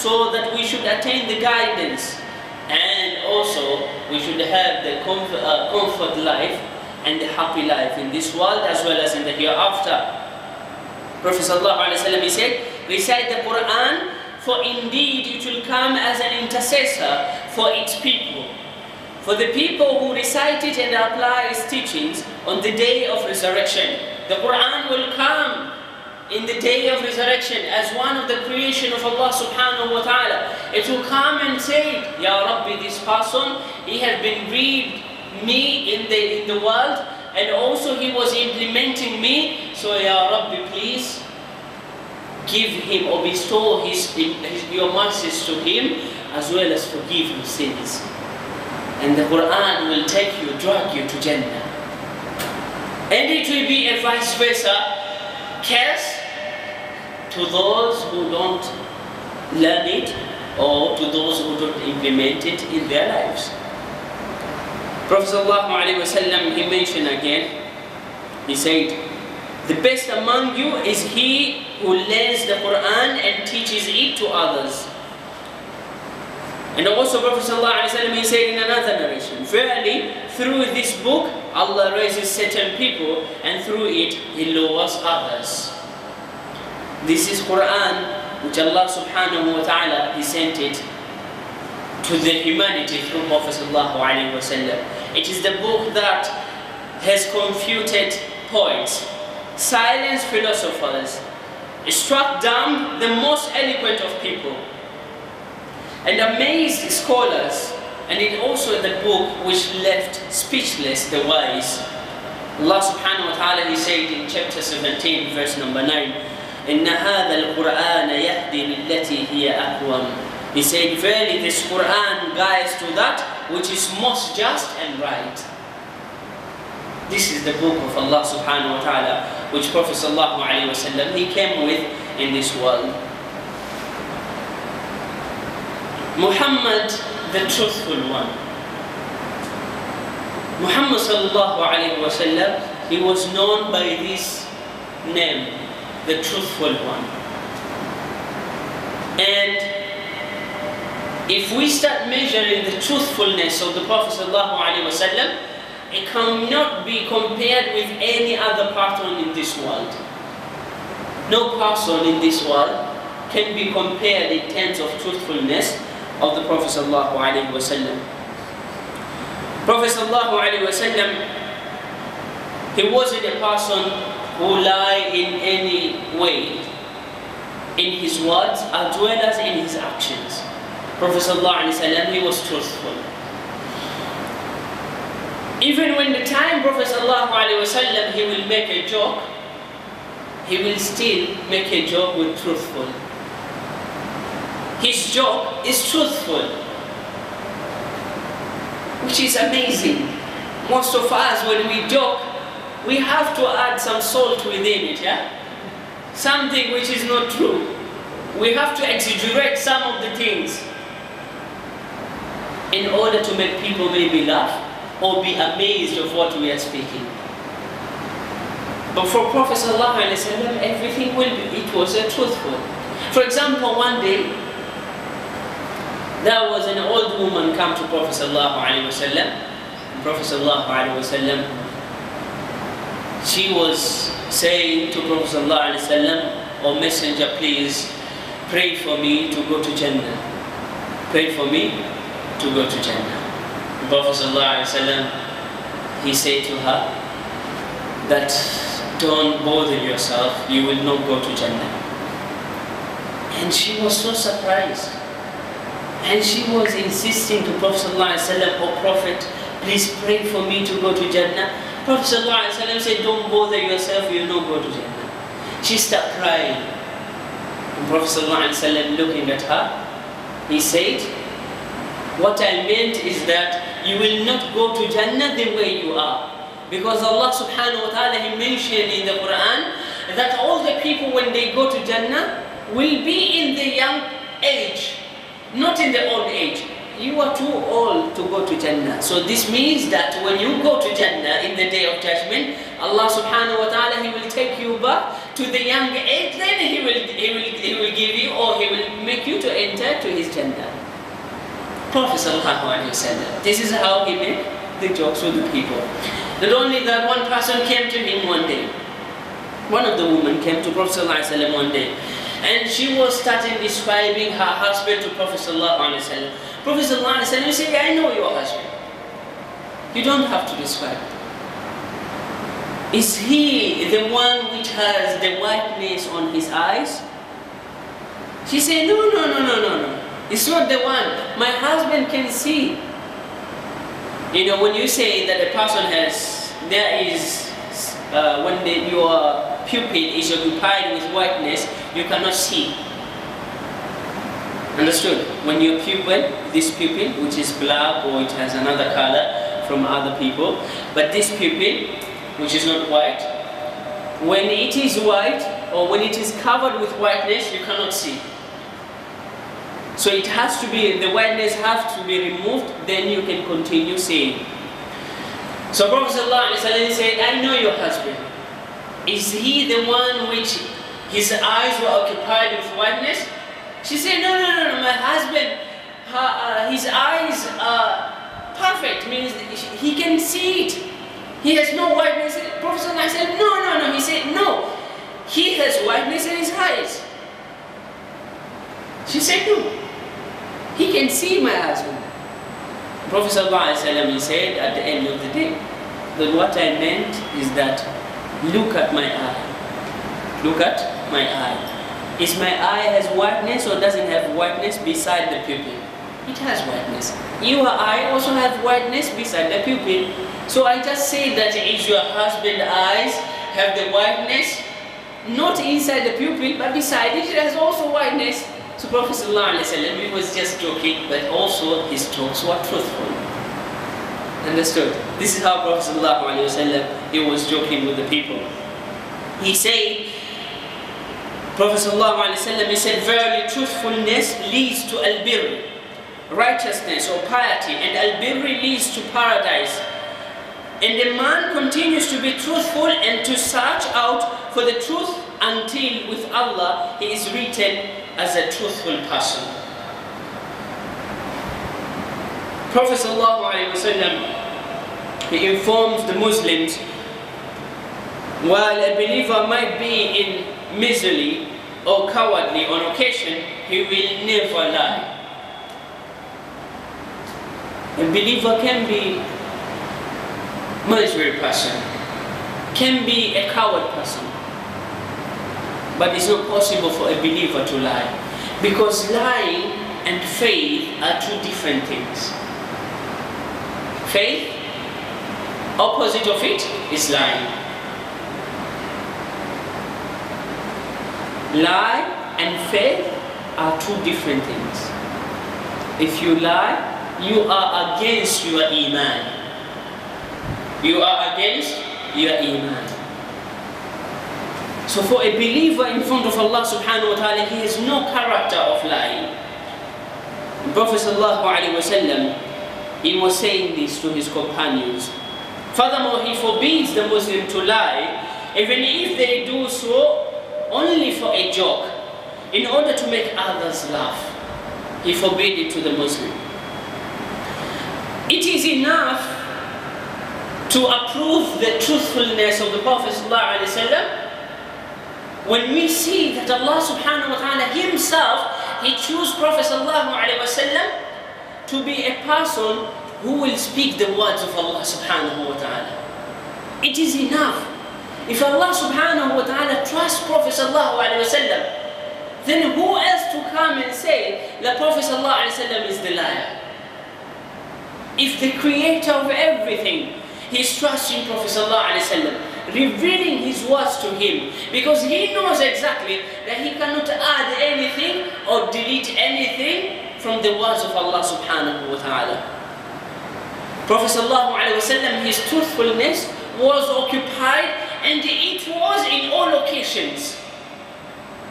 so that we should attain the guidance, and also we should have the comfort life and the happy life in this world as well as in the hereafter. Prophet ﷺ, he said, recite the Quran, for indeed it will come as an intercessor for its people. For the people who recite it and apply its teachings on the day of resurrection. The Quran will come in the day of resurrection as one of the creation of Allah subhanahu wa ta'ala. It will come and say, Ya Rabbi, this person, he has been read me in the world, and also he was implementing me, so Ya Rabbi, please give him or bestow your mercies to him, as well as forgive his sins. And the Quran will take you, drag you to Jannah. And it will be a vice versa case to those who don't learn it, or to those who don't implement it in their lives. Prophet ﷺ, he mentioned again, he said, the best among you is he who learns the Quran and teaches it to others. And also Prophet ﷺ, he said in another narration, verily, through this book, Allah raises certain people, and through it, He lowers others. This is Quran, which Allah subhanahu wa ta'ala, He sent it to the humanity through Prophet ﷺ. It is the book that has confuted poets, silenced philosophers, struck down the most eloquent of people, and amazed scholars, and it also the book which left speechless the wise. Allah subhanahu wa ta'ala, He said in chapter 17, verse number 9, إِنَّ هَذَا الْقُرْآنَ يَهْدِي لِلَّتِي هِيَ أَقْوَمُ. He said, verily this Quran guides to that which is most just and right. This is the book of Allah subhanahu wa ta'ala, which Prophet sallallahu alayhi wa sallam, he came with in this world. Muhammad, the truthful one. Muhammad sallallahu alayhi wa sallam, he was known by this name, the truthful one. And if we start measuring the truthfulness of the Prophet sallallahu alayhi wa sallam, it cannot be compared with any other person in this world. No person in this world can be compared in terms of truthfulness of the Prophet sallallahu alaihi wasallam. Prophet sallallahu alaihi wasallam, he wasn't a person who lied in any way, in his words as well as in his actions. Prophet sallallahu alaihi wasallam, he was truthful. Even when the time Prophet sallallahu alaihi wasallam, he will make a joke, he will still make a joke with truthful. His joke is truthful, which is amazing. Most of us, when we joke, we have to add some salt within it, yeah? Something which is not true. We have to exaggerate some of the things in order to make people maybe laugh or be amazed of what we are speaking. But for Prophet ﷺ, everything it was truthful. For example, one day, there was an old woman come to Prophet ﷺ. Prophet ﷺ, she was saying to Prophet ﷺ, "O Messenger, please pray for me to go to Jannah. Pray for me to go to Jannah." The Prophet ﷺ, he said to her that, "Don't bother yourself, you will not go to Jannah." And she was so surprised. And she was insisting to Prophet ﷺ, "Oh Prophet, please pray for me to go to Jannah." Prophet ﷺ said, "Don't bother yourself, you will not go to Jannah." She started crying. And Prophet ﷺ, looking at her, he said, "What I meant is that you will not go to Jannah the way you are. Because Allah subhanahu wa ta'ala, He mentioned in the Quran that all the people when they go to Jannah will be in the young age, not in the old age. you are too old to go to Jannah. So this means that when you go to Jannah in the day of judgment, Allah subhanahu wa ta'ala, He will take you back to the young age, then He will give you, or He will make you to enter to His Jannah. Prophet sallallahu alaihi wasallam, this is how he made the jokes with the people. Not only that, one person came to him one day. One of the women came to Prophet sallallahu alaihi wasallam one day, and she was starting describing her husband to Prophet sallallahu alaihi wasallam. Prophet sallallahu alaihi wasallam said, I know your husband. You don't have to describe. Is he the one which has the whiteness on his eyes? She said, no. It's not the one. My husband can see. You know, when you say that a person has, when your pupil is occupied with whiteness, you cannot see. Understood? When your pupil, this pupil, which is black or it has another color from other people, but this pupil, which is not white, when it is white or when it is covered with whiteness, you cannot see. So it has to be, the whiteness has to be removed, then you can continue seeing. So Prophet ﷺ said, I know your husband. Is he the one which his eyes were occupied with whiteness? She said, no, my husband, his eyes are perfect, means he can see it. He has no whiteness. Prophet ﷺ said, no. He said, no, he has whiteness in his eyes. She said, no. He can see my husband. Prophet ﷺ said at the end of the day that what I meant is that look at my eye. Look at my eye. Is my eye has whiteness or doesn't have whiteness beside the pupil? It has whiteness. Your eye also has whiteness beside the pupil. So I just say that is your husband's eyes have the whiteness not inside the pupil but beside it has also whiteness. So Prophet ﷺ, he was just joking, but also his jokes were truthful. Understood? This is how Prophet ﷺ, he was joking with the people. He said, Prophet ﷺ, he said, verily truthfulness leads to al-birr, righteousness or piety, and al-birr leads to paradise. And the man continues to be truthful and to search out for the truth until with Allah he is written as a truthful person. Prophet ﷺ, he informs the Muslims, while a believer might be in misery or cowardly on occasion, he will never lie. A believer can be a miserable person, can be a coward person, but it's not possible for a believer to lie, because lying and faith are two different things. Faith, opposite of it is lying. Lie and faith are two different things. If you lie, you are against your iman. You are against your iman. So for a believer in front of Allah subhanahu wa ta'ala, he has no character of lying. The Prophet sallallahu alaihi wasallam, he was saying this to his companions. Furthermore, he forbids the Muslim to lie, even if they do so only for a joke, in order to make others laugh. He forbade it to the Muslim. It is enough to approve the truthfulness of the Prophet ﷺ when we see that Allah subhanahu wa ta'ala himself, he chose Prophet ﷺ to be a person who will speak the words of Allah subhanahu wa ta'ala. It is enough. If Allah subhanahu wa ta'ala trusts Prophet ﷺ, then who else to come and say that Prophet ﷺ is the liar? If the creator of everything, he's trusting Prophet ﷺ, revealing his words to him, because he knows exactly that he cannot add anything or delete anything from the words of Allah subhanahu wa ta'ala. Prophet ﷺ, his truthfulness was occupied, and it was in all occasions.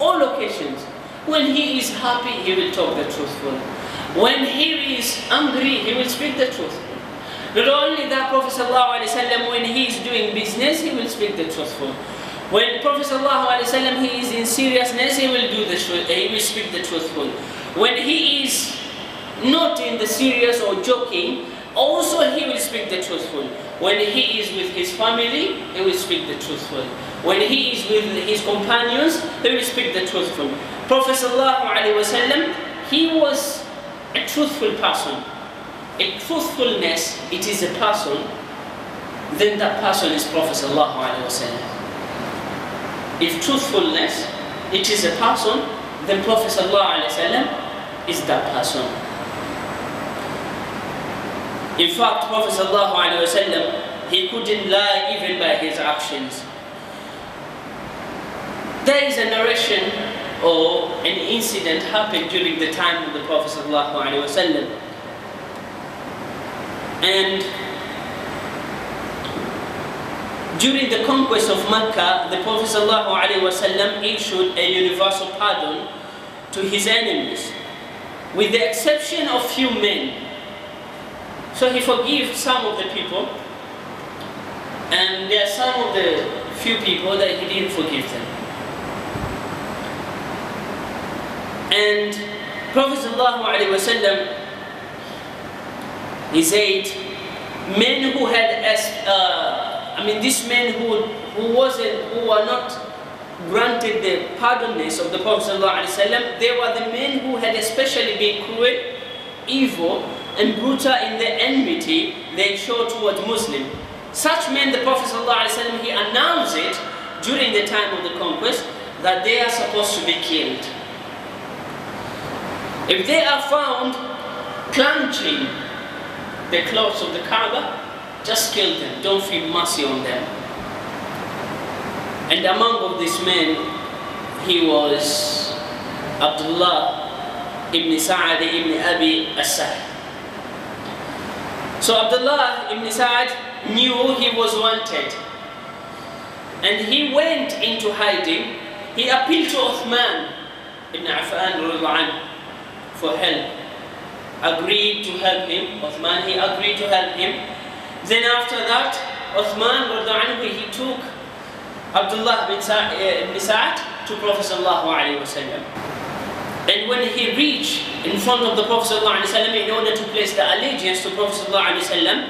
All occasions. When he is happy, he will talk the truthful. When he is angry, he will speak the truth. Not only that, Prophet ﷺ, when he is doing business, he will speak the truthful. When Prophet ﷺ, he is in seriousness, he will do the truth. He will speak the truthful. When he is not in the serious or joking, also he will speak the truthful. When he is with his family, he will speak the truthful. When he is with his companions, he will speak the truthful. Prophet ﷺ, he was a truthful person. If truthfulness, it is a person, then that person is Prophet ﷺ. If truthfulness, it is a person, then Prophet ﷺ is that person. In fact, Prophet ﷺ, he couldn't lie even by his actions. There is a narration or an incident happened during the time of the Prophet ﷺ. And during the conquest of Mecca, the Prophet ﷺ issued a universal pardon to his enemies, with the exception of few men. So he forgave some of the people, and there are some of the few people that he didn't forgive them. And Prophet ﷺ, he said, men who had, these men who were not granted the pardonness of the Prophet ﷺ, they were the men who had especially been cruel, evil, and brutal in their enmity they showed towards Muslims. Such men, the Prophet ﷺ, he announced it during the time of the conquest that they are supposed to be killed. If they are found clenching the clothes of the Kaaba, just kill them, don't feel mercy on them. And among of these men, he was Abdullah ibn Sa'ad ibn Abi as-Sahl. So Abdullah ibn Sa'ad knew he was wanted, and he went into hiding. He appealed to Uthman ibn Affan for help, agreed to help him. Uthman, he agreed to help him. Then after that, Uthman, he took Abdullah ibn Sa'ad to Prophet ﷺ. And when he reached in front of the Prophet ﷺ in order to place the allegiance to Prophet ﷺ,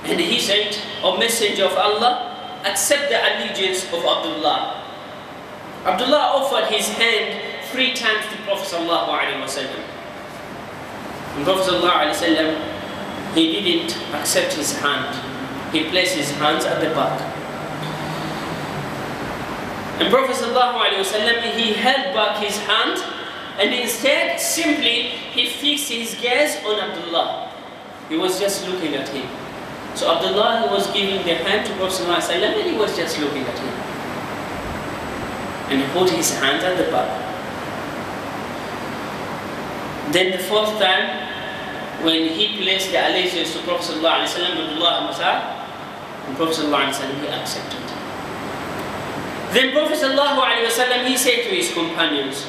and he said, "O Messenger of Allah, accept the allegiance of Abdullah." Abdullah offered his hand 3 times to Prophet ﷺ. And Prophet ﷺ, he didn't accept his hand. He placed his hands at the back. And Prophet ﷺ, he held back his hand, and instead, simply, he fixed his gaze on Abdullah. He was just looking at him. So Abdullah, he was giving the hand to Prophet ﷺ, and he was just looking at him. And he put his hand at the back. Then the 4th time, when he placed the allegiance to Prophet ﷺ, Abdullah ibn Sa'ad, and Prophet ﷺ, he accepted. Then Prophet ﷺ, he said to his companions,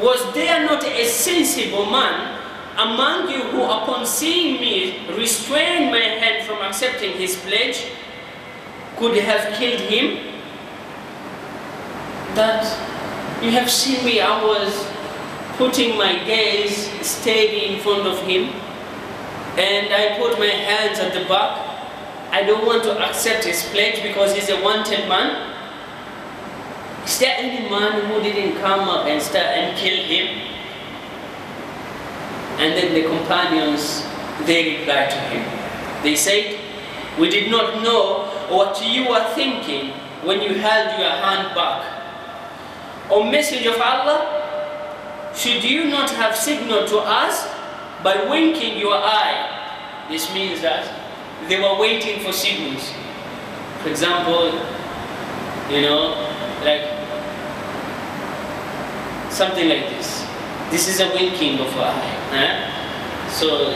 "Was there not a sensible man among you who, upon seeing me, restrained my hand from accepting his pledge, could have killed him? That you have seen me, I was putting my gaze steady in front of him, and I put my hands at the back. I don't want to accept his pledge because he's a wanted man. Is there any man who didn't come up and start and kill him?" And then the companions, they replied to him. They said, "We did not know what you were thinking when you held your hand back. O Messenger of Allah, should you not have signaled to us by winking your eye?" This means that they were waiting for signals. For example, like something like this. This is a winking of an eye. So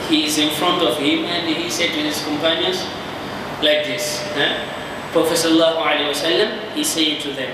he is in front of him, and he said to his companions like this. Prophet ﷺ, he said to them,